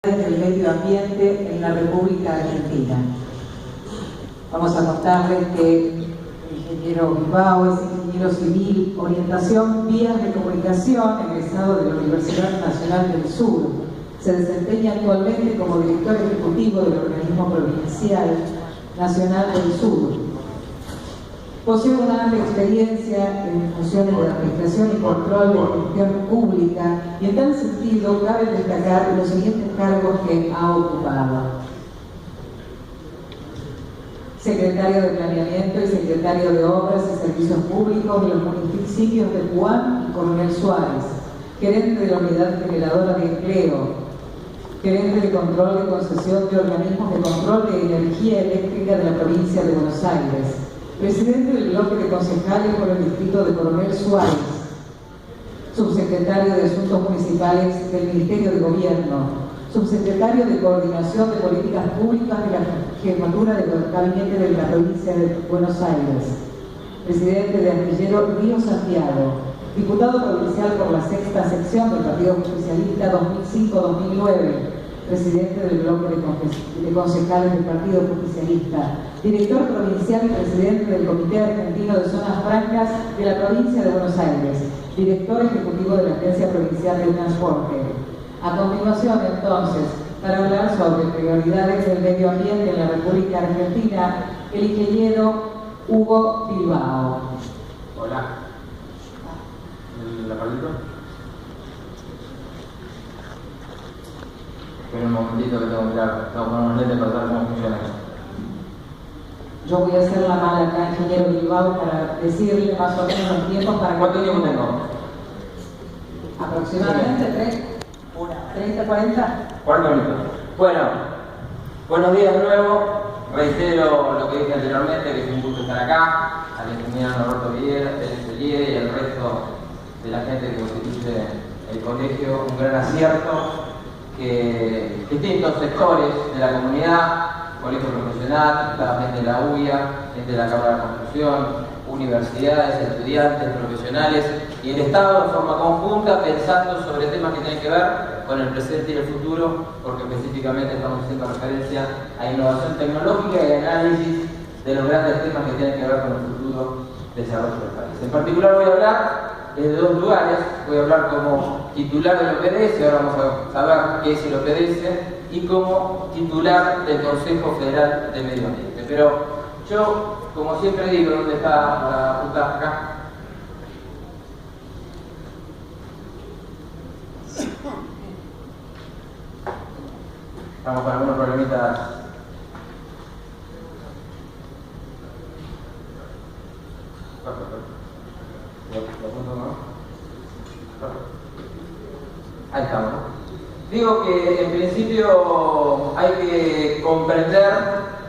del medio ambiente en la República Argentina. Vamos a contarles que el ingeniero Bilbao es ingeniero civil, orientación vías de comunicación, egresado de la Universidad Nacional del Sur. Se desempeña actualmente como director ejecutivo del organismo provincial Nacional del Sur. Posee una amplia experiencia en funciones de administración y control de gestión pública, y en tal sentido cabe destacar los siguientes cargos que ha ocupado: secretario de Planeamiento y secretario de Obras y Servicios Públicos de los municipios de Puan y Coronel Suárez, gerente de la Unidad Generadora de Empleo, gerente de control de concesión de organismos de control de energía eléctrica de la provincia de Buenos Aires, presidente del bloque de concejales por el distrito de Coronel Suárez, subsecretario de Asuntos Municipales del Ministerio de Gobierno, subsecretario de Coordinación de Políticas Públicas de la Jefatura de Gabinete de la provincia de Buenos Aires, presidente de Astillero Río Santiago, diputado provincial por la sexta sección del Partido Justicialista 2005-2009, presidente del bloque de concejales del Partido Justicialista, director provincial y presidente del Comité Argentino de Zonas Francas de la provincia de Buenos Aires, director ejecutivo de la Agencia Provincial de Transporte. A continuación, entonces, para hablar sobre prioridades del medio ambiente en la República Argentina, el ingeniero Hugo Bilbao. Hola. ¿El aparato? Espera un momentito que tengo que mirar, tengo que poner unos lentes para saber cómo funciona esto. Yo voy a hacer la mala acá, ingeniero Bilbao, para decirle más o menos los tiempos para... ¿Cuánto tiempo tengo? Aproximadamente 30, 40. 40 minutos. Bueno, buenos días de nuevo. Reitero lo que dije anteriormente, que es un gusto estar acá, al ingeniero Roberto Villiers y al resto de la gente que constituye el colegio. Un gran acierto que distintos sectores de la comunidad, colegio profesional, la gente de la UIA, gente de la Cámara de Construcción, universidades, estudiantes, profesionales y el Estado de forma conjunta pensando sobre temas que tienen que ver con el presente y el futuro, porque específicamente estamos haciendo referencia a innovación tecnológica y análisis de los grandes temas que tienen que ver con el futuro desarrollo del país. En particular voy a hablar de dos lugares. Voy a hablar como titular del OPDS, ahora vamos a saber qué es el OPDS, y como titular del Consejo Federal de Medio Ambiente. Pero yo, como siempre digo, ¿dónde está la puta acá? Estamos con algunos problemitas. Ahí estamos. Digo que en principio hay que comprender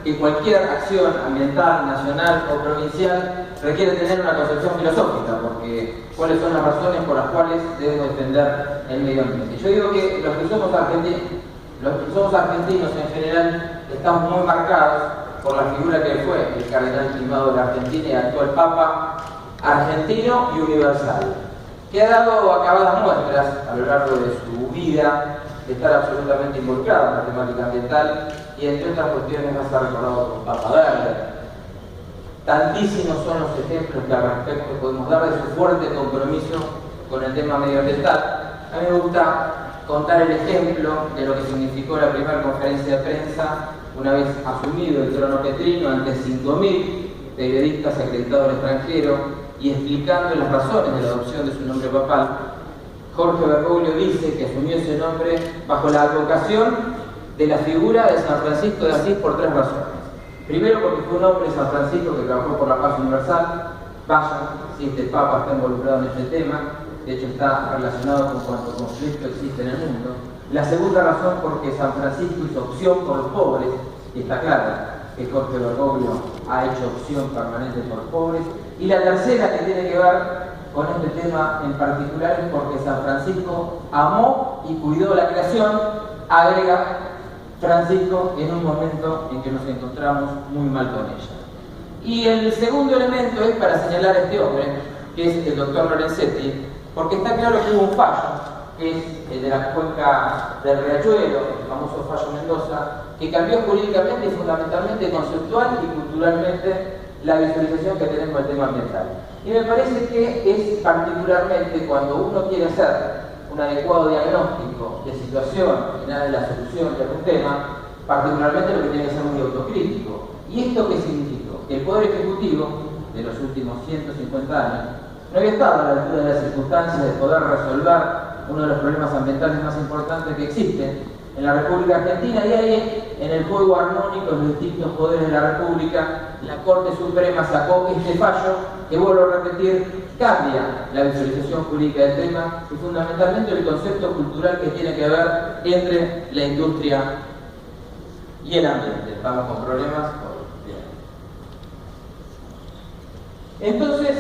que cualquier acción ambiental, nacional o provincial requiere tener una concepción filosófica, porque cuáles son las razones por las cuales debemos defender el medio ambiente. Yo digo que los que somos argentinos en general estamos muy marcados por la figura que fue el cardenal primado de la Argentina y actual Papa argentino y universal, que ha dado acabadas muestras a lo largo de su vida de estar absolutamente involucrado en la temática ambiental, y entre otras cuestiones va a ser recordado como Papa Verde. Tantísimos son los ejemplos que al respecto podemos dar de su fuerte compromiso con el tema medioambiental. A mí me gusta contar el ejemplo de lo que significó la primera conferencia de prensa una vez asumido el trono petrino ante 5.000 periodistas acreditados al extranjero, y explicando las razones de la adopción de su nombre papal. Jorge Bergoglio dice que asumió ese nombre bajo la advocación de la figura de San Francisco de Asís por tres razones. Primero, porque fue un hombre, San Francisco, que trabajó por la paz universal. Vaya, si este Papa está involucrado en este tema, de hecho está relacionado con cuanto conflicto existe en el mundo. La segunda razón, porque San Francisco hizo opción por los pobres, y está claro que Jorge Bergoglio ha hecho opción permanente por los pobres. Y la tercera, que tiene que ver con este tema en particular, es porque San Francisco amó y cuidó la creación, agrega Francisco, en un momento en que nos encontramos muy mal con ella. Y el segundo elemento es para señalar a este hombre, que es el doctor Lorenzetti, porque está claro que hubo un fallo, que es el de la cuenca del Riachuelo, el famoso famoso fallo Mendoza, que cambió jurídicamente y fundamentalmente conceptual y culturalmente la visualización que tenemos del tema ambiental. Y me parece que es particularmente cuando uno quiere hacer un adecuado diagnóstico de situación final de la solución de algún tema, particularmente lo que tiene que ser muy autocrítico. ¿Y esto qué significó? Que el Poder Ejecutivo de los últimos 150 años no había estado a la altura de las circunstancias de poder resolver uno de los problemas ambientales más importantes que existen en la República Argentina, y ahí, en el juego armónico de los distintos poderes de la República, la Corte Suprema sacó este fallo que, vuelvo a repetir, cambia la visualización jurídica del tema y fundamentalmente el concepto cultural que tiene que ver entre la industria y el ambiente. Estamos con problemas. Entonces,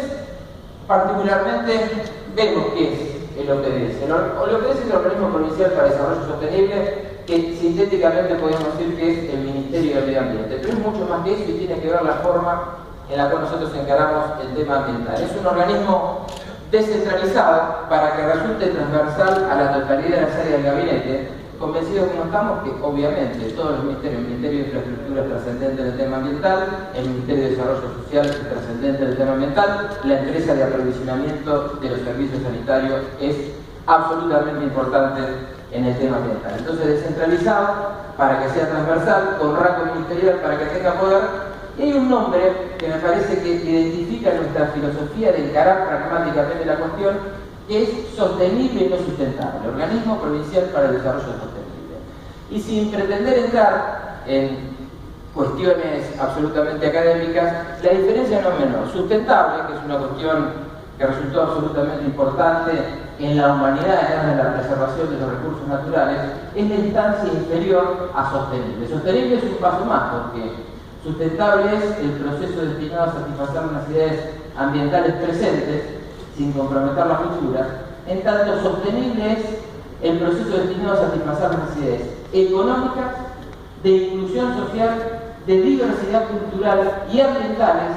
particularmente, vemos que es el ODS. El ODS es el Organismo Provincial para el Desarrollo Sostenible, que sintéticamente podemos decir que es el Ministerio del Medio Ambiente, pero es mucho más que eso y tiene que ver la forma en la cual nosotros encaramos el tema ambiental. Es un organismo descentralizado para que resulte transversal a la totalidad de las áreas del gabinete, convencidos como estamos que obviamente todos los ministerios, el Ministerio de Infraestructura es trascendente del tema ambiental, el Ministerio de Desarrollo Social es trascendente del tema ambiental, la empresa de aprovisionamiento de los servicios sanitarios es absolutamente importante en el tema ambiental. Entonces, descentralizado para que sea transversal, con rango ministerial para que tenga poder. Y hay un nombre que me parece que identifica nuestra filosofía de encarar pragmáticamente la cuestión, que es sostenible y no sustentable, Organismo Provincial para el Desarrollo Sostenible. Y sin pretender entrar en cuestiones absolutamente académicas, la diferencia no es menor. Sustentable, que es una cuestión que resultó absolutamente importante en la humanidad en términos de la preservación de los recursos naturales, es la instancia inferior a sostenible. Sostenible es un paso más, porque sustentable es el proceso destinado a satisfacer las necesidades ambientales presentes, sin comprometer las futuras, en tanto sostenible es el proceso destinado a satisfacer las necesidades económicas, de inclusión social, de diversidad cultural y ambientales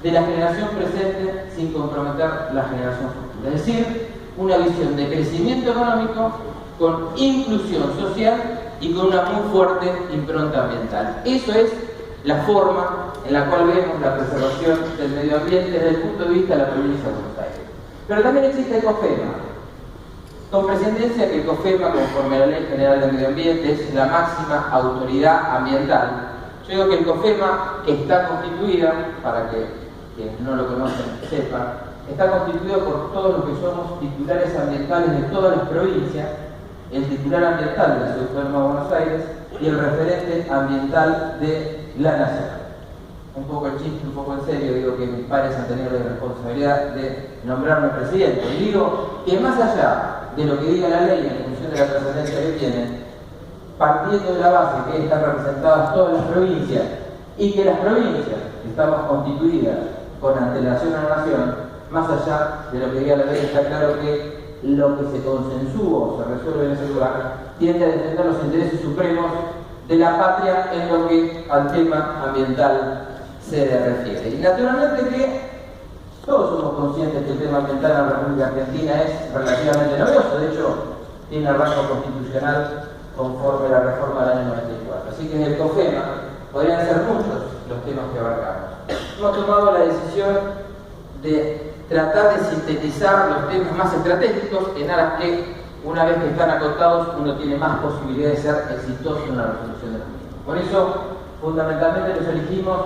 de la generación presente sin comprometer la generación futura. Es decir, una visión de crecimiento económico con inclusión social y con una muy fuerte impronta ambiental. Eso es la forma en la cual vemos la preservación del medio ambiente desde el punto de vista de la provincia de Buenos Aires. Pero también existe el COFEMA, con presidencia que el COFEMA, conforme a la Ley General del Medio Ambiente, es la máxima autoridad ambiental. Yo digo que el COFEMA está constituida, para que quienes no lo conocen sepan, está constituido por todos los que somos titulares ambientales de todas las provincias, el titular ambiental de la Ciudad Autónoma de Buenos Aires y el referente ambiental de la Nación. Un poco el chiste, un poco en serio, digo que mis padres han tenido la responsabilidad de nombrarme presidente. Y digo que más allá de lo que diga la ley en función de la trascendencia que tiene, partiendo de la base que están representadas todas las provincias y que las provincias estamos constituidas con antelación a la nación, más allá de lo que diga la ley, está claro que lo que se consensúa o se resuelve en ese lugar tiende a defender los intereses supremos de la patria en lo que al tema ambiental se refiere. Y naturalmente que todos somos conscientes que el tema ambiental en la República Argentina es relativamente novedoso, de hecho tiene rango constitucional conforme a la reforma del año 94. Así que en el COFEMA podrían ser muchos los temas que abarcamos. Hemos tomado la decisión de tratar de sintetizar los temas más estratégicos en aras que, una vez que están acotados, uno tiene más posibilidades de ser exitoso en la resolución de los mismos. Por eso, fundamentalmente los elegimos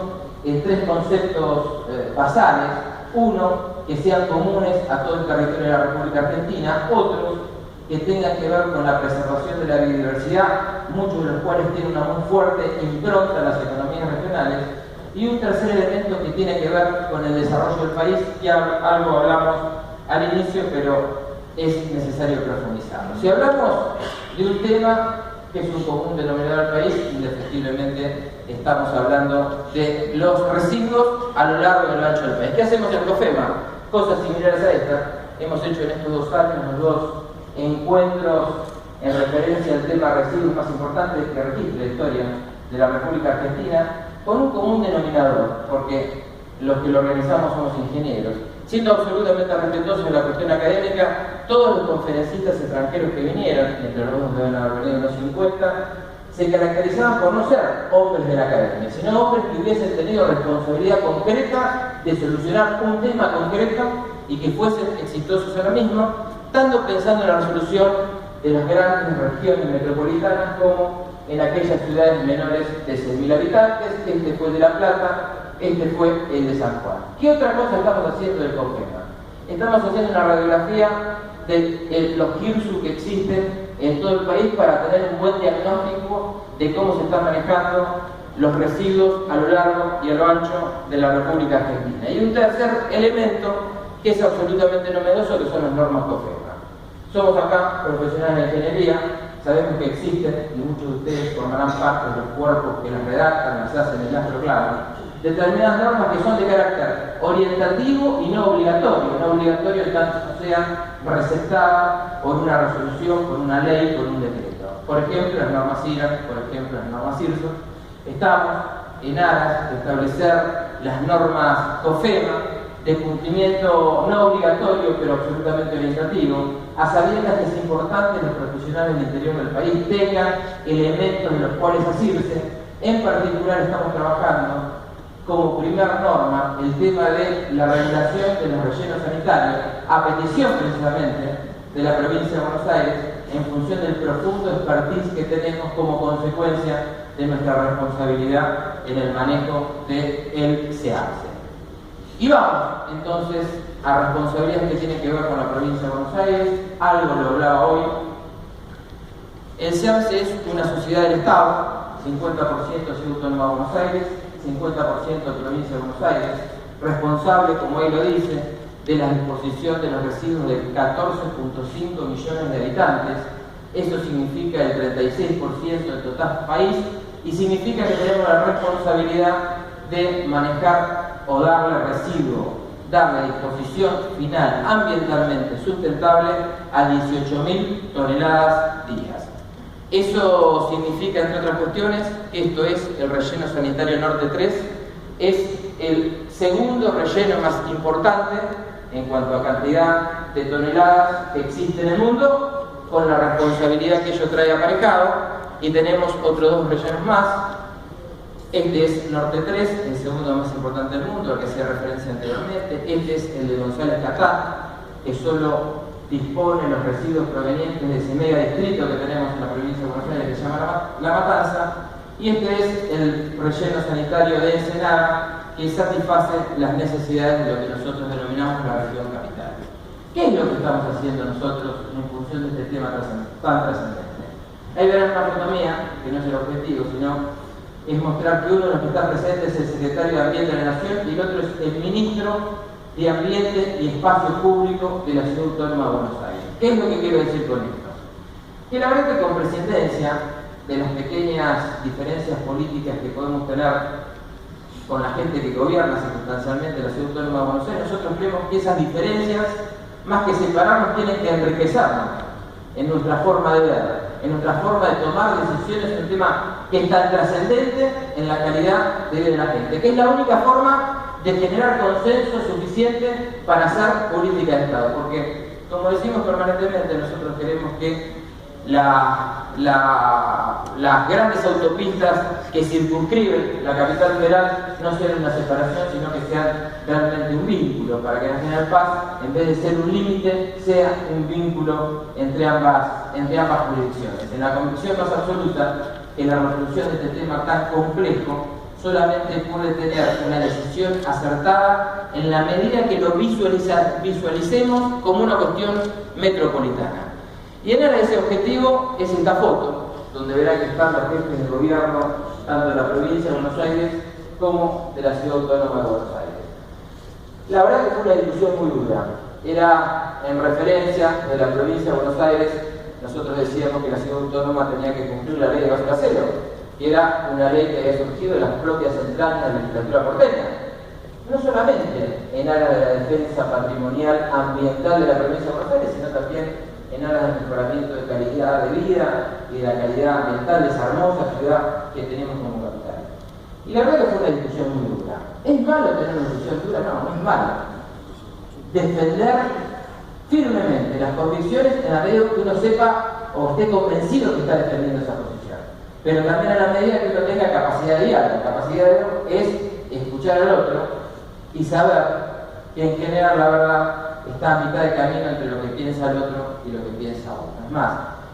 en tres conceptos basales. Uno, que sean comunes a todo el territorio de la República Argentina. Otros, que tengan que ver con la preservación de la biodiversidad, muchos de los cuales tienen una muy fuerte impronta en las economías regionales. Y un tercer elemento que tiene que ver con el desarrollo del país, que algo hablamos al inicio, pero es necesario profundizarlo. Si hablamos de un tema que es un común denominador al país, indefectiblemente estamos hablando de los residuos a lo largo y a lo ancho del país. ¿Qué hacemos en COFEMA? Cosas similares a esta. Hemos hecho en estos 2 años los 2 encuentros en referencia al tema residuos más importantes que registra la historia de la República Argentina, con un común denominador, porque los que lo organizamos somos ingenieros. Siendo absolutamente respetuosos de la cuestión académica, todos los conferencistas extranjeros que vinieron, entre los dos deben haber venido unos 50, se caracterizaban por no ser hombres de la academia, sino hombres que hubiesen tenido responsabilidad concreta de solucionar un tema concreto y que fuesen exitosos en lo mismo, tanto pensando en la resolución de las grandes regiones metropolitanas como en aquellas ciudades menores de 6.000 habitantes. Este fue el de La Plata, este fue el de San Juan. ¿Qué otra cosa estamos haciendo del COFEMA? Estamos haciendo una radiografía de los GIRSU que existen en todo el país para tener un buen diagnóstico de cómo se están manejando los residuos a lo largo y a lo ancho de la República Argentina. Y un tercer elemento que es absolutamente novedoso, que son las normas COFEMA. Somos acá profesionales de ingeniería, sabemos que existen, y muchos de ustedes formarán parte de los cuerpos que las redactan, las hacen el astro claro, determinadas normas que son de carácter orientativo y no obligatorio. No obligatorio tanto sean receptadas por una resolución, por una ley, por un decreto. Por ejemplo, las normas IRA, por ejemplo, las normas IRSO. Estamos en aras de establecer las normas COFEMA de cumplimiento no obligatorio, pero absolutamente orientativo, a sabiendas que es importante que los profesionales del interior del país tengan elementos de los cuales asirse. En particular estamos trabajando como primera norma el tema de la regulación de los rellenos sanitarios, a petición precisamente de la provincia de Buenos Aires, en función del profundo expertise que tenemos como consecuencia de nuestra responsabilidad en el manejo del SEAMSE. Y vamos entonces a responsabilidades que tienen que ver con la provincia de Buenos Aires. Algo lo hablaba hoy. El SEAMSE es una sociedad del Estado, 50% Ciudad Autónoma de Buenos Aires, 50% provincia de Buenos Aires, responsable, como él lo dice, de la disposición de los residuos de 14.5 millones de habitantes. Eso significa el 36% del total país y significa que tenemos la responsabilidad de manejar o darle residuo, darle disposición final ambientalmente sustentable a 18.000 toneladas días. Eso significa, entre otras cuestiones, que esto es el relleno sanitario Norte 3, es el segundo relleno más importante en cuanto a cantidad de toneladas que existe en el mundo, con la responsabilidad que ello trae aparejado, y tenemos otros dos rellenos más. Este es Norte 3, el segundo más importante del mundo, al que hacía referencia anteriormente. Este es el de González Catán, que solo dispone los residuos provenientes de ese mega distrito que tenemos en la provincia de Buenos Aires, que se llama La Matanza, y este es el relleno sanitario de Ensenada, que satisface las necesidades de lo que nosotros denominamos la región capital. ¿Qué es lo que estamos haciendo nosotros en función de este tema tan trascendente? Ahí verán una foto mía, que no es el objetivo, sino es mostrar que uno de los que está presente es el secretario de Ambiente de la Nación y el otro es el ministro de Ambiente y Espacio Público de la Ciudad Autónoma de Buenos Aires. ¿Qué es lo que quiero decir con esto? Que la verdad que con prescindencia de las pequeñas diferencias políticas que podemos tener con la gente que gobierna circunstancialmente la Ciudad Autónoma de Buenos Aires, nosotros creemos que esas diferencias, más que separarnos, tienen que enriquecernos en nuestra forma de ver, en nuestra forma de tomar decisiones en un tema que es tan trascendente en la calidad de vida de la gente, que es la única forma de generar consenso suficiente para hacer política de Estado, porque, como decimos permanentemente, nosotros queremos que las grandes autopistas que circunscriben la capital federal no sean una separación, sino que sean realmente un vínculo, para que la General Paz, en vez de ser un límite, sea un vínculo entre ambas jurisdicciones. En la convicción más absoluta que la resolución de este tema tan complejo solamente puede tener una decisión acertada en la medida que lo visualicemos como una cuestión metropolitana. Y en aras de ese objetivo es esta foto, donde verán que están los jefes del gobierno, tanto de la provincia de Buenos Aires como de la Ciudad Autónoma de Buenos Aires. La verdad que fue una discusión muy dura. Era en referencia de la provincia de Buenos Aires, nosotros decíamos que la Ciudad Autónoma tenía que cumplir la ley de basura cero, que era una ley que había surgido de las propias entrañas de la legislatura porteña. No solamente en aras de la defensa patrimonial ambiental de la provincia de Buenos Aires, sino también en aras del mejoramiento de calidad de vida y de la calidad ambiental de esa hermosa ciudad que tenemos como capital. Y la verdad que fue una discusión muy dura. ¿Es malo tener una discusión dura? No, no es malo. Defender firmemente las convicciones en la medida que uno sepa o esté convencido que está defendiendo esa posición. pero también a la medida que uno tenga capacidad de diálogo. Capacidad de diálogo es escuchar al otro y saber que en general la verdad está a mitad de camino entre lo que piensa el otro y lo que piensa uno. Es más,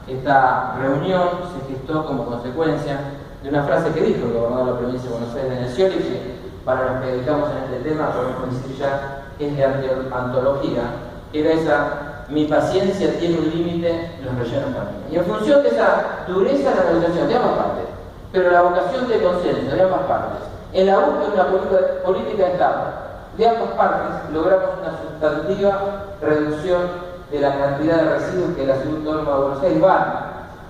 esta reunión se gestó como consecuencia de una frase que dijo el gobernador de la provincia de Buenos Aires en el Scioli, que para los que dedicamos en este tema podemos decir ya que es de antología, que era esa: mi paciencia tiene un límite, los rellenos también. Y en función de esa dureza de la negociación de ambas partes, pero la vocación de consenso de ambas partes, en la búsqueda de una política de Estado de ambas partes, logramos una sustantiva reducción de la cantidad de residuos que la Ciudad Autónoma de Buenos Aires van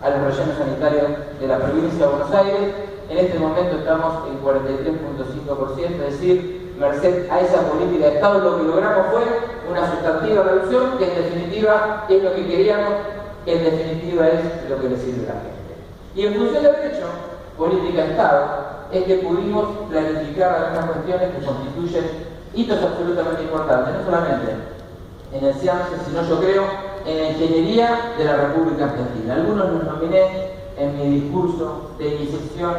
a los rellenos sanitarios de la provincia de Buenos Aires. En este momento estamos en 43.5%, es decir, merced a esa política de Estado, lo que logramos fue una sustantiva reducción, que en definitiva es lo que queríamos, que en definitiva es lo que le sirve a la gente. Y en función de haber hecho política de Estado, es que pudimos planificar algunas cuestiones que constituyen hitos absolutamente importantes, no solamente en el CIAMSE, sino yo creo en la ingeniería de la República Argentina. Algunos los nominé en mi discurso de iniciación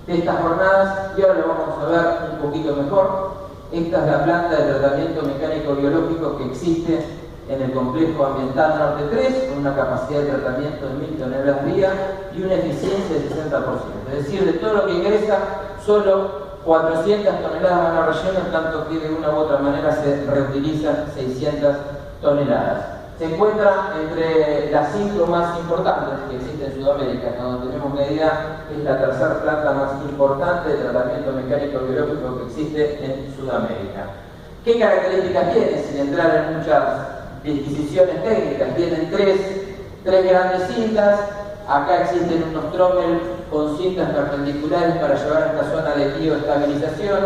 de estas jornadas y ahora lo vamos a ver un poquito mejor. Esta es la planta de tratamiento mecánico biológico que existe en el complejo ambiental Norte 3, con una capacidad de tratamiento de 1000 toneladas día y una eficiencia del 60%. Es decir, de todo lo que ingresa, solo 400 toneladas van a relleno, tanto que de una u otra manera se reutilizan 600 toneladas. Se encuentra entre las 5 más importantes que existen en Sudamérica. Cuando tenemos medida, es la tercera planta más importante de tratamiento mecánico biológico que existe en Sudamérica. ¿Qué características tiene? Sin entrar en muchas disquisiciones técnicas, tienen tres grandes cintas. Acá existen unos trommel con cintas perpendiculares para llevar a esta zona de bioestabilización.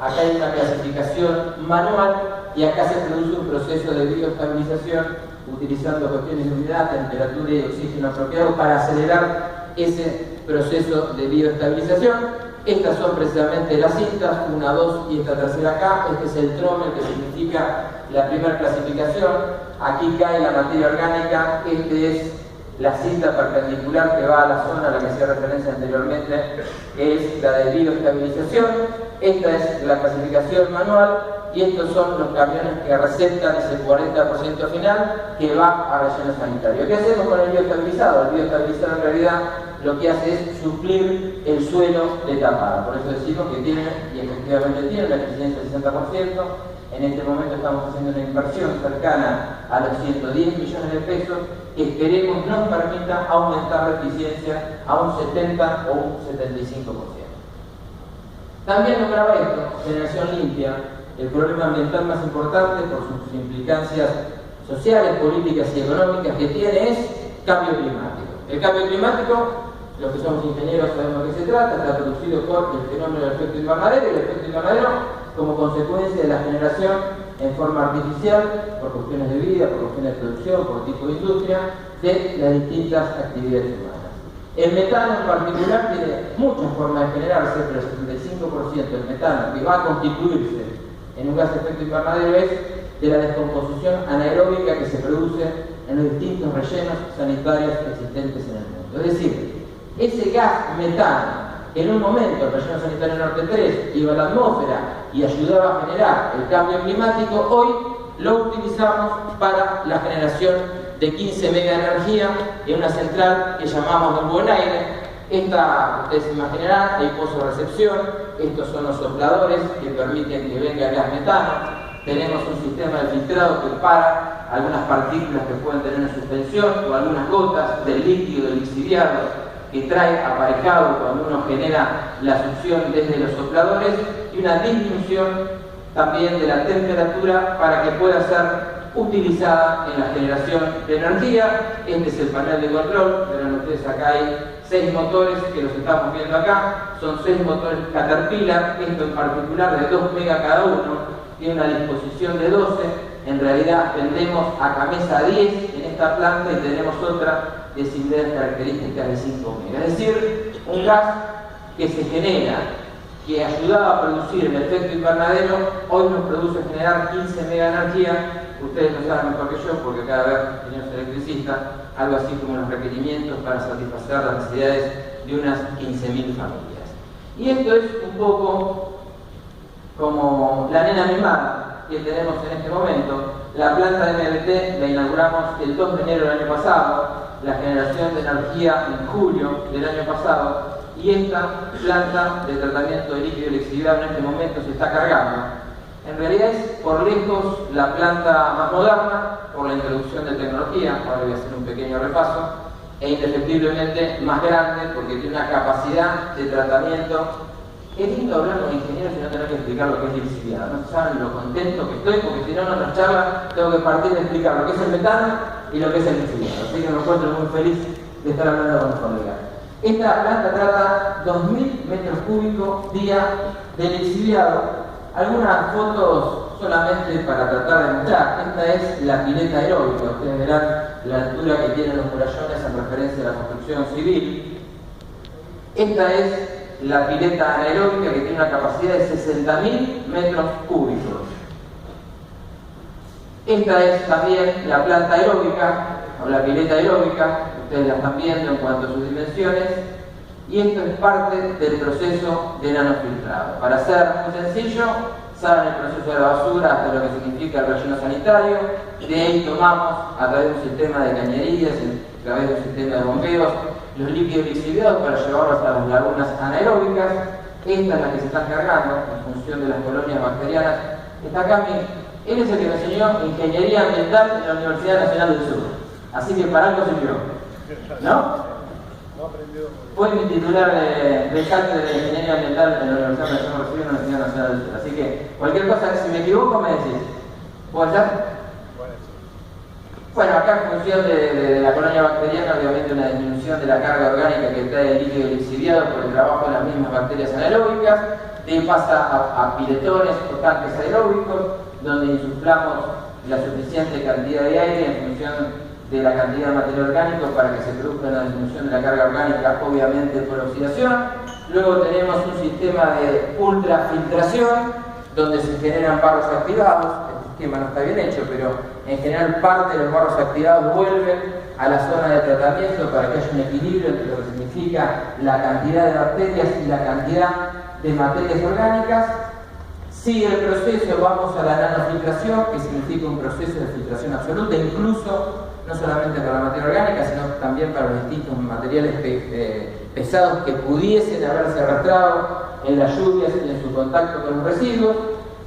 Acá hay una clasificación manual y acá se produce un proceso de bioestabilización utilizando cuestiones de humedad, temperatura y oxígeno apropiado para acelerar ese proceso de bioestabilización. Estas son precisamente las cintas, 1, 2 y esta tercera acá. Este es el trommel, que significa la primera clasificación. Aquí cae la materia orgánica. Este es la cinta perpendicular que va a la zona a la que hacía referencia anteriormente, es la de bioestabilización. Esta es la clasificación manual y estos son los camiones que receptan ese 40% final que va a relleno sanitario. ¿Qué hacemos con el bioestabilizado? El bioestabilizado en realidad lo que hace es suplir el suelo de tapada. Por eso decimos que tiene, y efectivamente tiene, una eficiencia del 60%. En este momento estamos haciendo una inversión cercana a los 110 millones de pesos que esperemos nos permita aumentar la eficiencia a un 70 o un 75%. También nombraba esto, generación limpia, el problema ambiental más importante por sus implicancias sociales, políticas y económicas que tiene es cambio climático. El cambio climático, los que somos ingenieros sabemos de qué se trata, está producido por el fenómeno del efecto invernadero, y el efecto invernadero como consecuencia de la generación en forma artificial, por cuestiones de vida, por cuestiones de producción, por tipo de industria, de las distintas actividades humanas. El metano en particular tiene muchas formas de generarse, pero el 75% del metano que va a constituirse en un gas de efecto invernadero es de la descomposición anaeróbica que se produce en los distintos rellenos sanitarios existentes en el mundo. Es decir, ese gas metano, que en un momento el relleno sanitario Norte 3 iba a la atmósfera y ayudaba a generar el cambio climático, hoy lo utilizamos para la generación de 15 mega de energía en una central que llamamos de buen aire. Esta, ustedes se imaginarán, hay pozo de recepción, estos son los sopladores que permiten que venga el gas metano. Tenemos un sistema de filtrado que para algunas partículas que pueden tener en suspensión o algunas gotas del líquido del lixiviado que trae aparejado cuando uno genera la succión desde los sopladores, y una disminución también de la temperatura para que pueda ser utilizada en la generación de energía. Este es el panel de control. Verán ustedes, acá hay 6 motores que los estamos viendo acá. Son 6 motores Caterpillar, esto en particular de 2 mega cada uno, tiene una disposición de 12. En realidad vendemos a cabeza 10 en esta planta y tenemos otra de similares características de 5 mega. Es decir, un gas que se genera, que ayudaba a producir el efecto invernadero, hoy nos produce generar 15 mega de energía. Ustedes lo saben mejor que yo, porque cada vez tenemos electricistas, algo así como los requerimientos para satisfacer las necesidades de unas 15.000 familias. Y esto es un poco como la nena mimada que tenemos en este momento. La planta de MBT la inauguramos el 2 de enero del año pasado, la generación de energía en julio del año pasado, y esta planta de tratamiento de líquido lixiviado en este momento se está cargando. En realidad es por lejos la planta más moderna por la introducción de tecnología, ahora voy a hacer un pequeño repaso, e indefectiblemente más grande porque tiene una capacidad de tratamiento. Es lindo hablar con ingenieros y no tener que explicar lo que es lixiviado. No saben lo contento que estoy, porque si no, en otras charlas tengo que partir de explicar lo que es el metano y lo que es el lixiviado. Así que me encuentro muy feliz de estar hablando con los colegas. Esta planta trata 2.000 metros cúbicos día de lixiviado. Algunas fotos solamente para tratar de mostrar. Esta es la pileta aeróbica. Ustedes verán la altura que tienen los murallones en referencia a la construcción civil. Esta es la pileta anaeróbica que tiene una capacidad de 60.000 metros cúbicos. Esta es también la planta aeróbica, o la pileta aeróbica, ustedes la están viendo en cuanto a sus dimensiones, y esto es parte del proceso de nanofiltrado. Para ser muy sencillo, saben el proceso de la basura hasta lo que significa el relleno sanitario, de ahí tomamos a través de un sistema de cañerías, a través de un sistema de bombeos, los líquidos lixiviados para llevarlos a las lagunas anaeróbicas. Esta es la que se está cargando en función de las colonias bacterianas. Está Cami, él es el que me enseñó Ingeniería Ambiental en la Universidad Nacional del Sur. Así que para algo sirvió, ¿no? Fue mi titular de cátedra de Ingeniería Ambiental en la Universidad Nacional del Sur. Así que cualquier cosa, si me equivoco, me decís. ¿Puedo estar? Bueno, acá en función de la colonia bacteriana, obviamente una disminución de la carga orgánica que trae el líquido lixiviado por el trabajo de las mismas bacterias anaeróbicas. De ahí pasa a piletones o tanques aeróbicos, donde insuflamos la suficiente cantidad de aire en función de la cantidad de material orgánico para que se produzca una disminución de la carga orgánica, obviamente por oxidación. Luego tenemos un sistema de ultrafiltración, donde se generan barros activados. El esquema no está bien hecho, pero en general parte de los barros activados vuelven a la zona de tratamiento para que haya un equilibrio entre lo que significa la cantidad de bacterias y la cantidad de materias orgánicas. Sigue el proceso, vamos a la nanofiltración, que significa un proceso de filtración absoluta, incluso no solamente para la materia orgánica, sino también para los distintos materiales pesados que pudiesen haberse arrastrado en las lluvias y en su contacto con los residuos.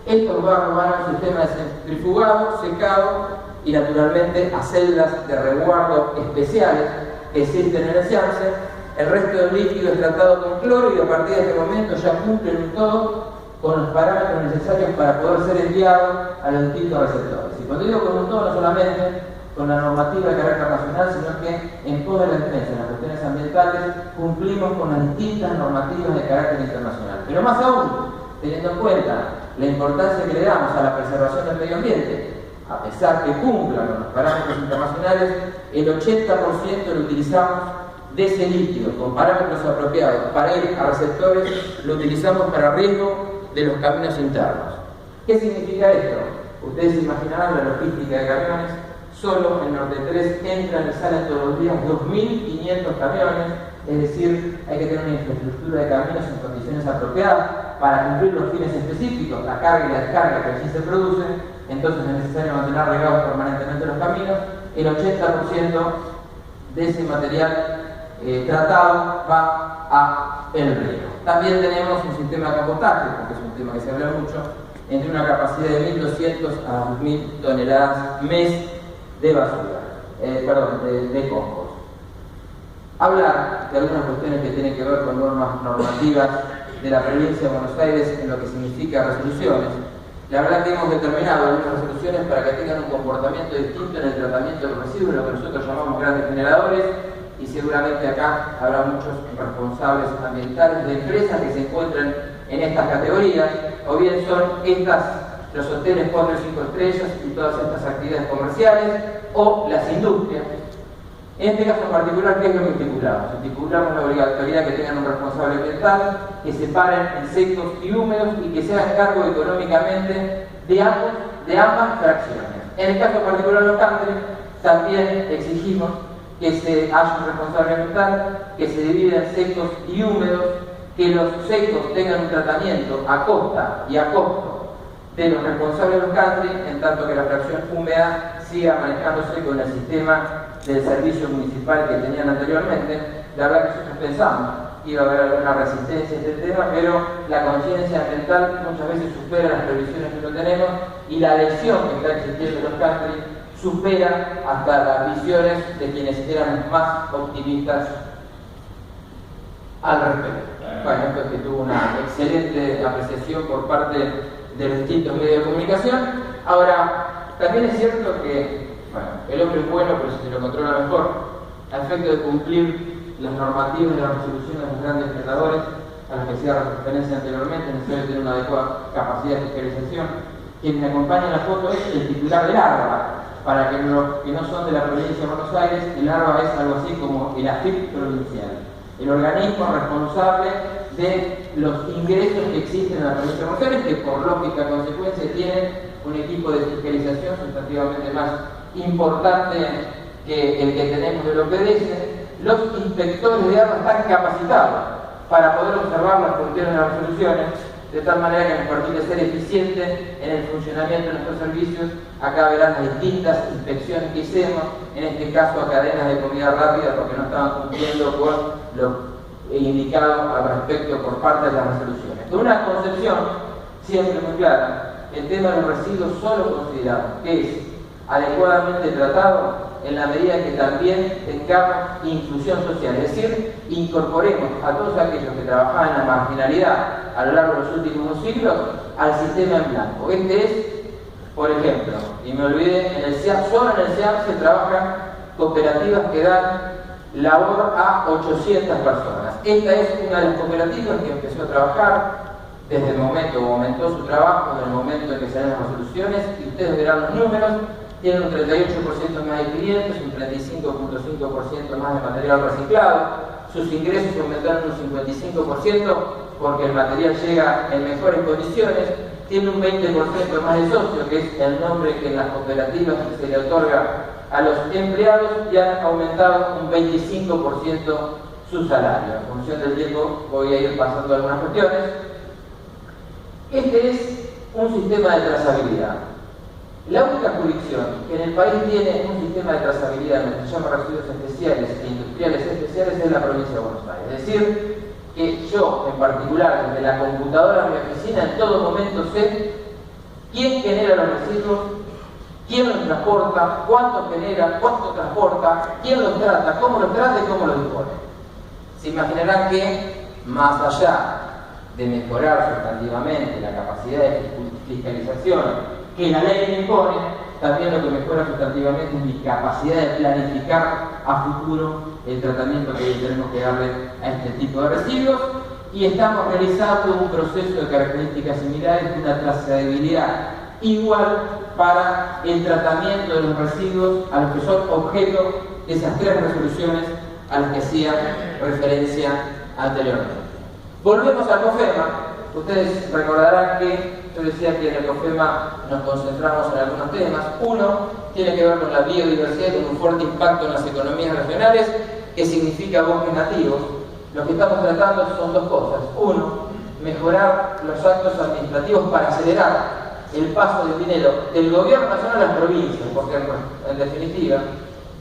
Estos barros van a un sistema de centrifugado, secado y naturalmente a celdas de resguardo especiales que existen en el SIAMSE. El resto del líquido es tratado con cloro y a partir de este momento ya cumplen un todo con los parámetros necesarios para poder ser enviado a los distintos receptores. Y cuando digo con un todo, no solamente con la normativa de carácter nacional, sino que en todas las defensas, en las cuestiones ambientales, cumplimos con las distintas normativas de carácter internacional. Pero más aún, teniendo en cuenta la importancia que le damos a la preservación del medio ambiente, a pesar que cumplan con los parámetros internacionales, el 80% lo utilizamos de ese líquido, con parámetros apropiados para ir a receptores, lo utilizamos para riego de los caminos internos. ¿Qué significa esto? Ustedes se imaginarán la logística de camiones. Solo en Norte 3 entran y salen todos los días 2.500 camiones, es decir, hay que tener una infraestructura de caminos en condiciones apropiadas para cumplir los fines específicos, la carga y la descarga que allí se producen. Entonces es necesario mantener regados permanentemente los caminos. El 80% de ese material tratado va a el río. También tenemos un sistema de compostaje, porque es un tema que se habla mucho, entre una capacidad de 1.200 a 2.000 toneladas mes de basura, de compost. Hablar de algunas cuestiones que tienen que ver con normas normativas de la provincia de Buenos Aires en lo que significa resoluciones. La verdad que hemos determinado algunas resoluciones para que tengan un comportamiento distinto en el tratamiento de los residuos, lo que nosotros llamamos grandes generadores, y seguramente acá habrá muchos responsables ambientales de empresas que se encuentran en estas categorías, o bien son los hoteles 4 y 5 estrellas y todas estas actividades comerciales, o las industrias. En este caso en particular, ¿qué es lo que estipulamos? Estipulamos la obligatoriedad que tengan un responsable ambiental, que separen en secos y húmedos y que se hagan cargo económicamente de ambas fracciones. En el caso particular de los country, también exigimos que se haya un responsable ambiental, que se divida en secos y húmedos, que los secos tengan un tratamiento a costa y a costo de los responsables de los country, en tanto que la fracción húmeda siga manejándose con el sistema del servicio municipal que tenían anteriormente. La verdad que nosotros pensamos que iba a haber alguna resistencia a este tema, pero la conciencia ambiental muchas veces supera las previsiones que no tenemos y la adhesión que está existiendo en los country supera hasta las visiones de quienes eran más optimistas al respecto. Bueno, esto es que tuvo una excelente apreciación por parte de los distintos medios de comunicación. Ahora, también es cierto que el hombre es bueno, pero si se lo controla mejor, a efecto de cumplir las normativas y las resoluciones de los grandes predadores a las que hacía referencia anteriormente, es necesario tener una adecuada capacidad de fiscalización. Quien me acompaña en la foto es el titular del ARBA. Para que los que no son de la provincia de Buenos Aires, el ARBA es algo así como el AFIP provincial, el organismo responsable de los ingresos que existen en la provincia de Buenos Aires, que por lógica consecuencia tienen un equipo de fiscalización sustantivamente más importante que el que tenemos del OPDS. Los inspectores de ARBA están capacitados para poder observar las funciones de las resoluciones, de tal manera que nos permite ser eficiente en el funcionamiento de nuestros servicios. Acá verán las distintas inspecciones que hicimos, en este caso a cadenas de comida rápida, porque no estaban cumpliendo con lo indicado al respecto por parte de las resoluciones. Con una concepción siempre muy clara, el tema de los residuos solo consideramos que es adecuadamente tratado en la medida que también tengamos inclusión social, es decir, incorporemos a todos aquellos que trabajaban en la marginalidad a lo largo de los últimos siglos al sistema en blanco. Este es, por ejemplo, y me olvidé, en el SEAM, solo en el SEAM se trabajan cooperativas que dan labor a 800 personas. Esta es una de las cooperativas que empezó a trabajar desde el momento, aumentó su trabajo en el momento en que se dan las resoluciones, y ustedes verán los números. Tienen un 38% más de clientes, un 35.5% más de material reciclado. Sus ingresos aumentaron un 55% porque el material llega en mejores condiciones. Tiene un 20% más de socios, que es el nombre que en las cooperativas se le otorga a los empleados, y han aumentado un 25% su salario. En función del tiempo voy a ir pasando algunas cuestiones. Este es un sistema de trazabilidad. La única jurisdicción que en el país tiene un sistema de trazabilidad que se llama residuos especiales e industriales especiales es la provincia de Buenos Aires. Es decir, que yo en particular desde la computadora de mi oficina en todo momento sé quién genera los residuos, quién los transporta, cuánto genera, cuánto transporta, quién los trata, cómo los trata y cómo los dispone. Se imaginarán que más allá de mejorar sustantivamente la capacidad de fiscalización que la ley me impone, también lo que mejora sustantivamente es mi capacidad de planificar a futuro el tratamiento que tenemos que darle a este tipo de residuos, y estamos realizando un proceso de características similares, una trazabilidad igual para el tratamiento de los residuos a los que son objeto de esas tres resoluciones a las que hacía referencia anteriormente. Volvemos al COFEMA. Ustedes recordarán que yo decía que en el COFEMA nos concentramos en algunos temas. Uno tiene que ver con la biodiversidad, con un fuerte impacto en las economías regionales, que significa bosques nativos. Lo que estamos tratando son dos cosas. Uno, mejorar los actos administrativos para acelerar el paso del dinero del gobierno nacional a las provincias, porque en definitiva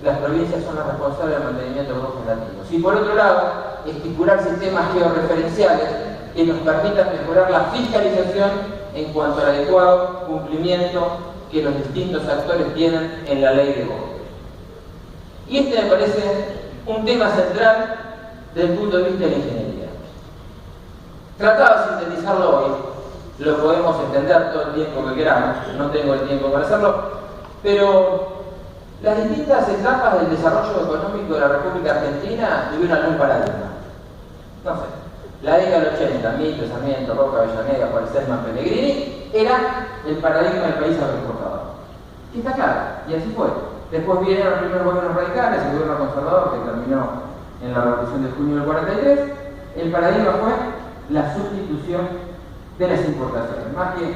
las provincias son las responsables del mantenimiento de los bosques nativos. Y por otro lado, estipular sistemas georreferenciales que nos permitan mejorar la fiscalización en cuanto al adecuado cumplimiento que los distintos actores tienen en la ley de bosques. Y este me parece un tema central desde el punto de vista de la ingeniería. Trataba de sintetizarlo hoy, lo podemos extender todo el tiempo que queramos, no tengo el tiempo para hacerlo, pero las distintas etapas del desarrollo económico de la República Argentina tuvieron algún paradigma. No sé, la década del 80, Mitre, Sarmiento, Roca, Avellaneda, Juárez, Selman, Pellegrini, era el paradigma del país agroexportador. Y está claro, y así fue. Después vinieron los primeros gobiernos radicales, el gobierno conservador que terminó en la Revolución de Junio del 43. El paradigma fue la sustitución de las importaciones, más que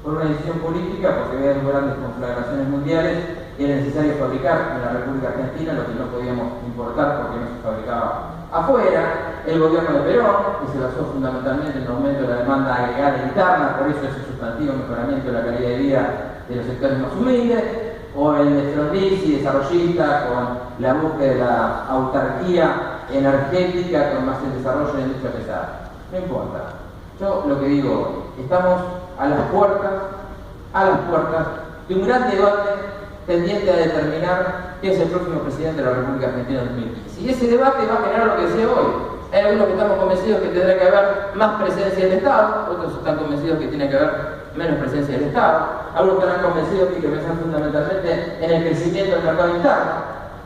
por una decisión política, porque había grandes conflagraciones mundiales era necesario fabricar en la República Argentina lo que no podíamos importar porque no se fabricaba afuera. El gobierno de Perón, que se basó fundamentalmente en el aumento de la demanda agregada interna, por eso ese sustantivo mejoramiento de la calidad de vida de los sectores más humildes, o el de Frondizi, desarrollista, con la búsqueda de la autarquía energética, con más el desarrollo de la industria pesada. No importa. Yo lo que digo hoy, estamos a las puertas de un gran debate tendiente a determinar quién es el próximo presidente de la República Argentina en 2015. Y ese debate va a generar lo que decía hoy. Hay algunos que estamos convencidos que tendrá que haber más presencia del Estado, otros están convencidos que tiene que haber menos presencia del Estado, algunos están convencidos que hay que pensar fundamentalmente en el crecimiento del mercado interno.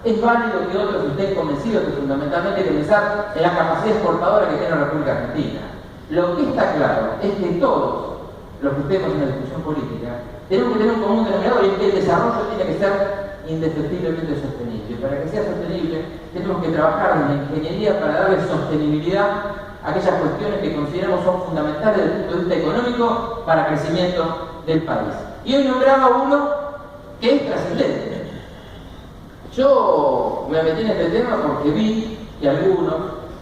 Es válido que otros estén convencidos que fundamentalmente hay que pensar en la capacidad exportadora que tiene la República Argentina. Lo que está claro es que todos los que estemos en la discusión política tenemos que tener un común denominador, y es que el desarrollo tiene que ser indefectiblemente sostenible. Y para que sea sostenible, tenemos que trabajar en la ingeniería para darle sostenibilidad a aquellas cuestiones que consideramos son fundamentales desde el punto de vista económico para el crecimiento del país. Y hoy nombraba uno que es trascendente. Yo me metí en este tema porque vi que algunos,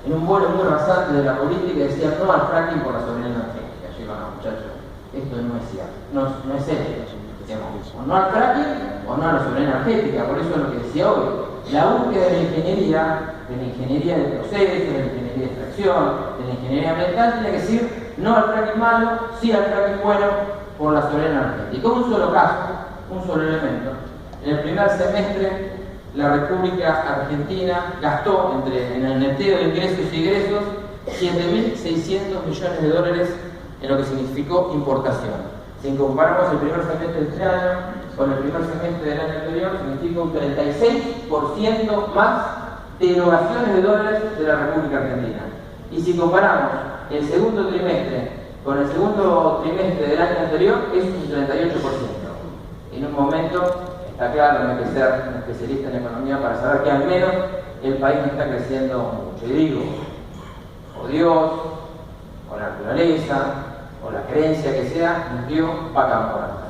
en un vuelo muy rasante de la política, decían no al fracking por la soberanía energética. Yo digo, no, muchachos, esto no es cierto, no es serio. O no al fracking o no a la soberanía energética. Por eso es lo que decía hoy. La búsqueda de la ingeniería de procesos, de la ingeniería de extracción, de la ingeniería ambiental, tiene que decir no al fracking malo, sí al fracking bueno por la soberanía energética. Un solo caso, un solo elemento. En el primer semestre, la República Argentina gastó en el neteo de ingresos y egresos 7.600 millones de dólares en lo que significó importación. Si comparamos el primer semestre de este año con el primer semestre del año anterior, significa un 36% más de erogaciones de dólares de la República Argentina. Y si comparamos el segundo trimestre con el segundo trimestre del año anterior, es un 38%. En un momento, está claro, no hay que ser un especialista en economía para saber que al menos el país no está creciendo mucho. Y digo, o Dios, o la naturaleza, o la creencia que sea, nos dio vaca muerta.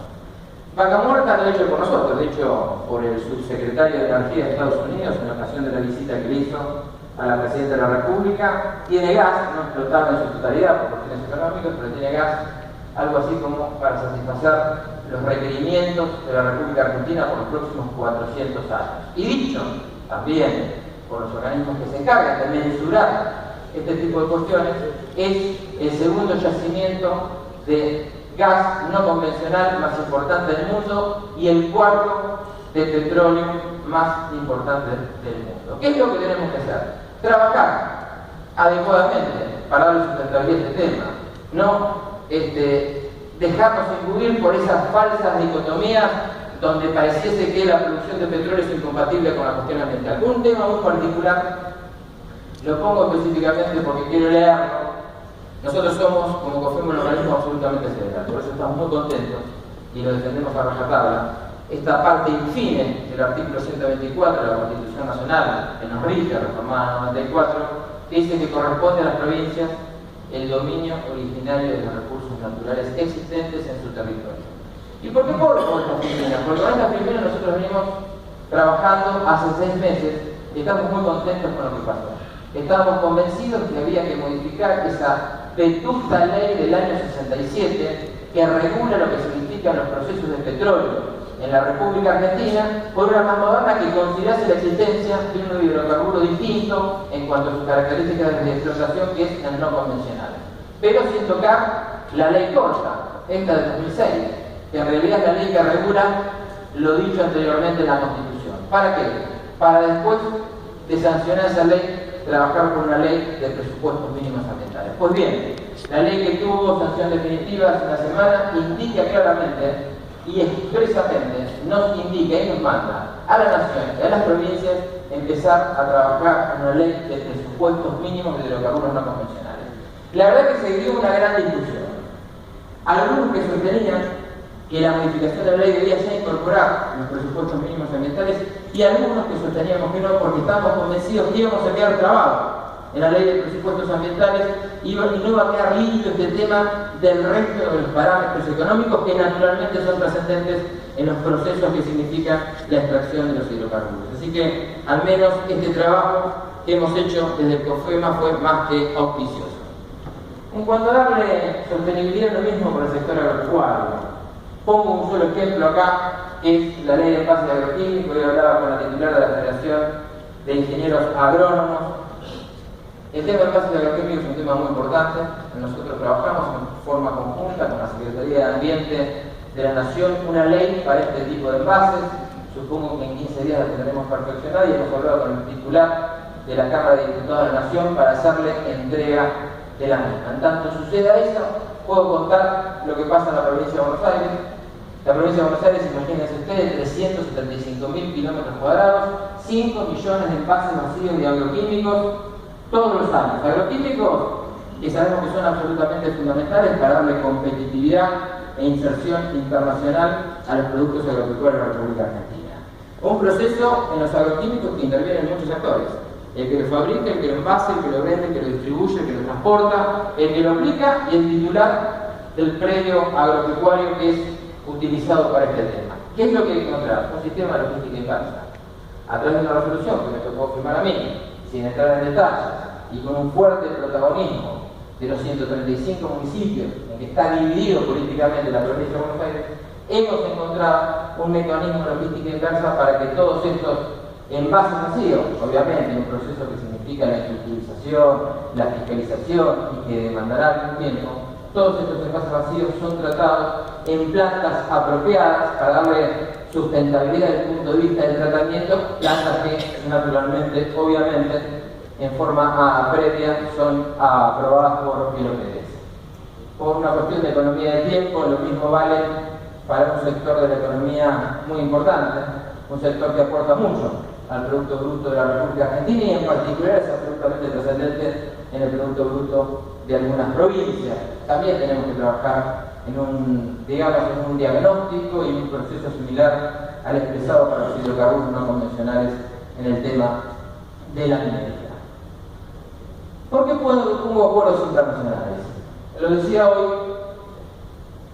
Vaca muerta no hecho por nosotros, de hecho por el subsecretario de Energía de Estados Unidos en ocasión de la visita que le hizo a la Presidenta de la República. Tiene gas, no explotable en su totalidad por cuestiones económicas, pero tiene gas, algo así como para satisfacer los requerimientos de la República Argentina por los próximos 400 años. Y dicho también por los organismos que se encargan de mensurar este tipo de cuestiones, es el segundo yacimiento de gas no convencional más importante del mundo y el cuarto de petróleo más importante del mundo. ¿Qué es lo que tenemos que hacer? Trabajar adecuadamente para darle sustentabilidad a este tema, no dejarnos imbuir por esas falsas dicotomías donde pareciese que la producción de petróleo es incompatible con la cuestión ambiental. Un tema muy particular, lo pongo específicamente porque quiero leerlo. Nosotros somos, como COFEM, un organismo absolutamente federal, por eso estamos muy contentos y lo defendemos a rajatabla. Esta parte infine del artículo 124 de la Constitución Nacional, que nos rige, reformada en 94, que dice que corresponde a las provincias el dominio originario de los recursos naturales existentes en su territorio. ¿Y por qué por estas primeras? Porque con estas primeras nosotros venimos trabajando hace 6 meses y estamos muy contentos con lo que pasó. Estábamos convencidos que había que modificar esa vetusta ley del año 67 que regula lo que significan los procesos de petróleo en la República Argentina por una más moderna que considerase la existencia de un hidrocarburo distinto en cuanto a sus características de explotación, que es el no convencional. Pero sin tocar la ley corta, esta de 2006, que en realidad es la ley que regula lo dicho anteriormente en la Constitución. ¿Para qué? Para después de sancionar esa ley, trabajar por una ley de presupuestos mínimos ambientales. Pues bien, la ley que tuvo sanción definitiva hace una semana indica claramente y expresamente nos indica y nos manda a la nación y a las provincias empezar a trabajar en una ley de presupuestos mínimos de hidrocarburos no convencionales. La verdad que se dio una gran discusión. Algunos que sostenían que la modificación de la ley debía ya incorporar los presupuestos mínimos ambientales y algunos que sosteníamos que no, porque estábamos convencidos que íbamos a quedar trabados en la ley de presupuestos ambientales y no iba a quedar limpio este tema del resto de los parámetros económicos que naturalmente son trascendentes en los procesos que significan la extracción de los hidrocarburos. Así que al menos este trabajo que hemos hecho desde el COFEMA fue más que auspicioso. En cuanto a darle sostenibilidad, lo mismo con el sector agropecuario. Pongo un solo ejemplo acá, que es la ley de envases agroquímicos. Hoy hablaba con la titular de la Federación de Ingenieros Agrónomos. El tema de envases agroquímicos es un tema muy importante. Nosotros trabajamos en forma conjunta con la Secretaría de Ambiente de la Nación una ley para este tipo de envases. Supongo que en 15 días la tendremos perfeccionada y hemos hablado con el titular de la Cámara de Diputados de la Nación para hacerle entrega de la misma. En tanto suceda eso, puedo contar lo que pasa en la provincia de Buenos Aires. La provincia de Buenos Aires, imagínense ustedes, 375.000 kilómetros cuadrados, 5 millones de envases vacíos de agroquímicos todos los años. Agroquímicos que sabemos que son absolutamente fundamentales para darle competitividad e inserción internacional a los productos agropecuarios de la República Argentina. Un proceso en los agroquímicos que intervienen muchos actores. El que lo fabrica, el que lo envase, el que lo vende, el que lo distribuye, el que lo transporta, el que lo aplica y el titular del predio agropecuario que es utilizado para este tema. ¿Qué es lo que hay que encontrar? Un sistema de logística inversa. A través de una resolución que me tocó firmar a mí, sin entrar en detalles, y con un fuerte protagonismo de los 135 municipios en que está dividido políticamente la provincia de Buenos Aires, hemos encontrado un mecanismo de logística inversa para que todos estos envases vacíos, obviamente un proceso que significa la estructurización, la fiscalización y que demandará algún tiempo, todos estos envases vacíos son tratados en plantas apropiadas para darle sustentabilidad desde el punto de vista del tratamiento, plantas que naturalmente, obviamente, en forma previa son aprobadas por el OPDS. Por una cuestión de economía de tiempo, lo mismo vale para un sector de la economía muy importante, un sector que aporta mucho al Producto Bruto de la República Argentina y en particular es absolutamente trascendente en el Producto Bruto de algunas provincias. También tenemos que trabajar en un diagnóstico y en un proceso similar al expresado para los hidrocarburos no convencionales en el tema de la minería. ¿Por qué pongo acuerdos internacionales? Lo decía hoy,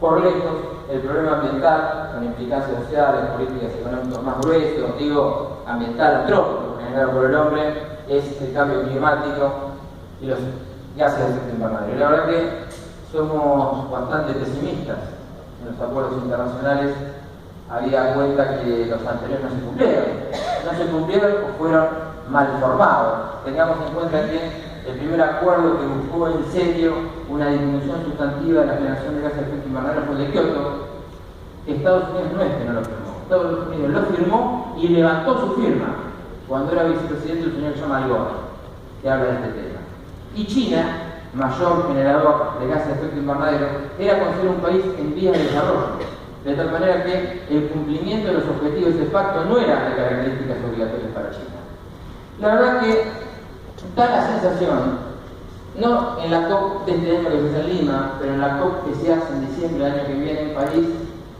por lejos, el problema ambiental, con implicancias sociales, políticas económicas más gruesos, digo ambiental antrópico, generado por el hombre, es el cambio climático y los gases de efecto invernadero. La verdad que somos bastante pesimistas en los acuerdos internacionales, había cuenta que los anteriores no se cumplieron o fueron mal formados. Tengamos en cuenta que el primer acuerdo que buscó en serio una disminución sustantiva de la generación de gases de efecto invernadero fue el de Kioto. Estados Unidos no es que no lo firmó, Estados Unidos lo firmó y levantó su firma cuando era vicepresidente el señor Al Gore, que habla de este tema. Y China, mayor generador de gases de efecto invernadero, era considerado un país en vías de desarrollo, de tal manera que el cumplimiento de los objetivos de ese pacto no era de características obligatorias para China. La verdad que da la sensación, no en la COP de este año que se hace en Lima, pero en la COP que se hace en diciembre del año que viene en París,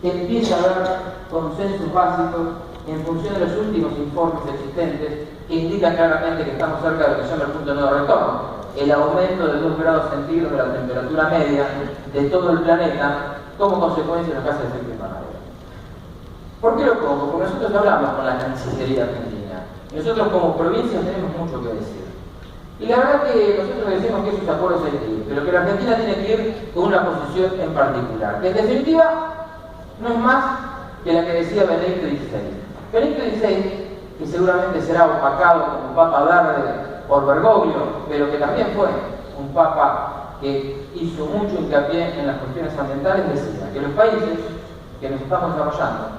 que empieza a haber consensos básicos en función de los últimos informes existentes que indican claramente que estamos cerca de lo que se llama el punto de no retorno, el aumento de 2 grados centígrados de la temperatura media de todo el planeta como consecuencia de los gases de efecto invernadero. ¿Por qué lo pongo? Porque nosotros hablamos con la Cancillería Argentina. Nosotros como provincia tenemos mucho que decir. Y la verdad que nosotros decimos que esos acuerdos hay que ir, pero que la Argentina tiene que ir con una posición en particular, que en definitiva no es más que la que decía Benedicto XVI. Benedicto XVI, que seguramente será opacado como Papa Verde por Bergoglio, pero que también fue un Papa que hizo mucho hincapié en las cuestiones ambientales, decía que los países que nos estamos desarrollando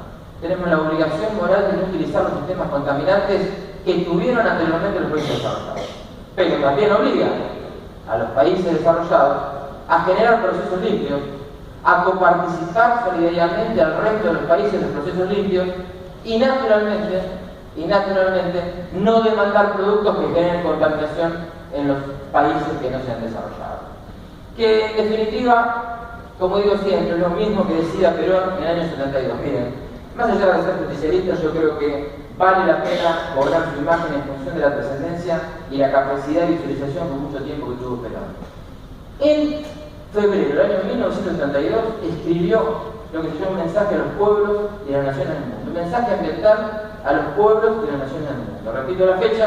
tenemos la obligación moral de no utilizar los sistemas contaminantes que tuvieron anteriormente los países desarrollados. Pero también obliga a los países desarrollados a generar procesos limpios, a coparticipar solidariamente al resto de los países en los procesos limpios y naturalmente no demandar productos que generen contaminación en los países que no se han desarrollado. Que en definitiva, como digo siempre, es lo mismo que decía Perón en el año 72. Miren, más allá de ser justicialista, yo creo que vale la pena cobrar su imagen en función de la trascendencia y la capacidad de visualización por mucho tiempo que tuvo esperando. En febrero del año 1932 escribió lo que se llama un mensaje a los pueblos y a las naciones del mundo, un mensaje ambiental a los pueblos y a las naciones del mundo. Repito la fecha,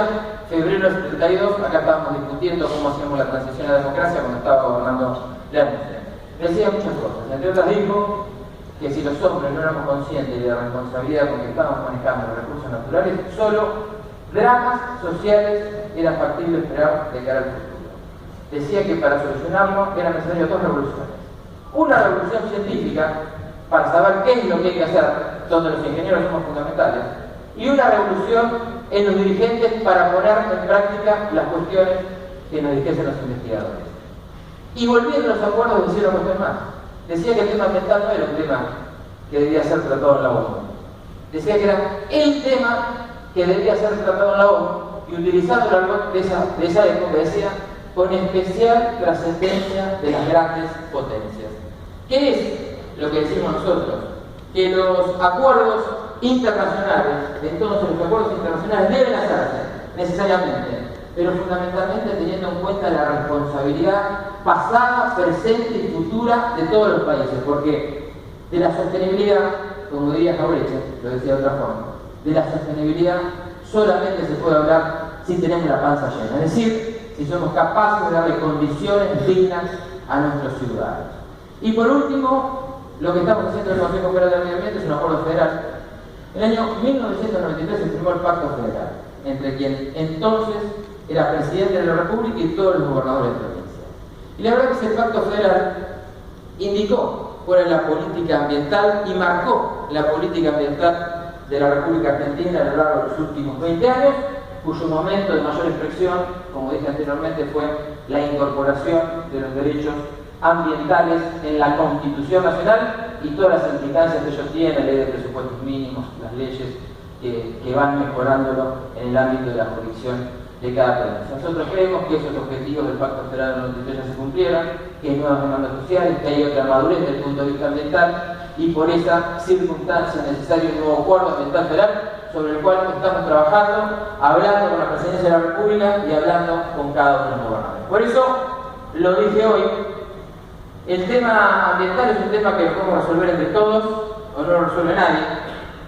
febrero del 72, acá estábamos discutiendo cómo hacíamos la transición a la democracia cuando estaba gobernando la Rusia. Decía muchas cosas, entre otras dijo que si los hombres no éramos conscientes de la responsabilidad con que estábamos manejando los recursos naturales, solo dramas sociales eran factibles esperar de cara al futuro. Decía que para solucionarlo eran necesarias dos revoluciones. Una revolución científica, para saber qué es lo que hay que hacer, donde los ingenieros somos fundamentales, y una revolución en los dirigentes para poner en práctica las cuestiones que nos dijesen los investigadores. Y volviendo a los acuerdos, decía una cuestión más. Decía que el tema ambiental no era un tema que debía ser tratado en la ONU. Decía que era el tema que debía ser tratado en la ONU, y utilizando el argot de esa época, decía, con especial trascendencia de las grandes potencias. ¿Qué es lo que decimos nosotros? Que los acuerdos internacionales, entonces los acuerdos internacionales deben hacerse necesariamente, pero fundamentalmente teniendo en cuenta la responsabilidad pasada, presente y futura de todos los países, porque de la sostenibilidad, como diría Jauretche, lo decía de otra forma, de la sostenibilidad solamente se puede hablar si tenemos la panza llena, es decir, si somos capaces de darle condiciones dignas a nuestros ciudadanos. Y por último, lo que estamos haciendo en el Consejo Federal del Medio Ambiente es un acuerdo federal. En el año 1993 se firmó el Pacto Federal, entre quien entonces era presidente de la República y todos los gobernadores de provincia. Y la verdad es que ese Pacto Federal indicó cuál es la política ambiental y marcó la política ambiental de la República Argentina a lo largo de los últimos 20 años, cuyo momento de mayor expresión, como dije anteriormente, fue la incorporación de los derechos ambientales en la Constitución Nacional y todas las implicancias que ello tiene, la ley de presupuestos mínimos, las leyes que van mejorándolo en el ámbito de la jurisdicción de cada provincia. Nosotros creemos que esos objetivos del Pacto Federal del 93 ya se cumplieron, que hay nuevas demandas sociales, que hay otra madurez desde el punto de vista ambiental, y por esa circunstancia es necesario un nuevo acuerdo ambiental federal sobre el cual estamos trabajando, hablando con la Presidencia de la República y hablando con cada uno de los gobernadores. Por eso, lo dije hoy, el tema ambiental es un tema que lo podemos resolver entre todos, o no lo resuelve nadie,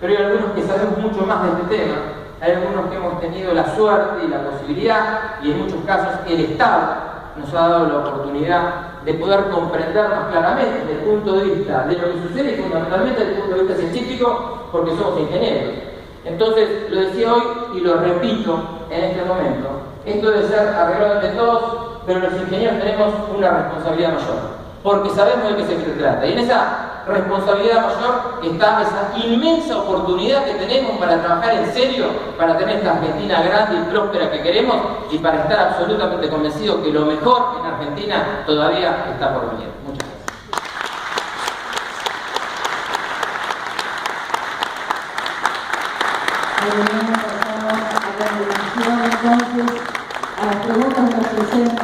pero hay algunos que sabemos mucho más de este tema, hay algunos que hemos tenido la suerte y la posibilidad, y en muchos casos el Estado nos ha dado la oportunidad de poder comprender más claramente desde el punto de vista de lo que sucede y fundamentalmente desde el punto de vista científico, porque somos ingenieros. Entonces, lo decía hoy y lo repito en este momento, esto debe ser arreglado entre todos, pero los ingenieros tenemos una responsabilidad mayor, porque sabemos de qué se trata. Y en esa responsabilidad mayor está esa inmensa oportunidad que tenemos para trabajar en serio, para tener esta Argentina grande y próspera que queremos y para estar absolutamente convencidos que lo mejor en Argentina todavía está por venir. Muchas gracias. Pasamos a la continuación entonces a las preguntas de los presentes.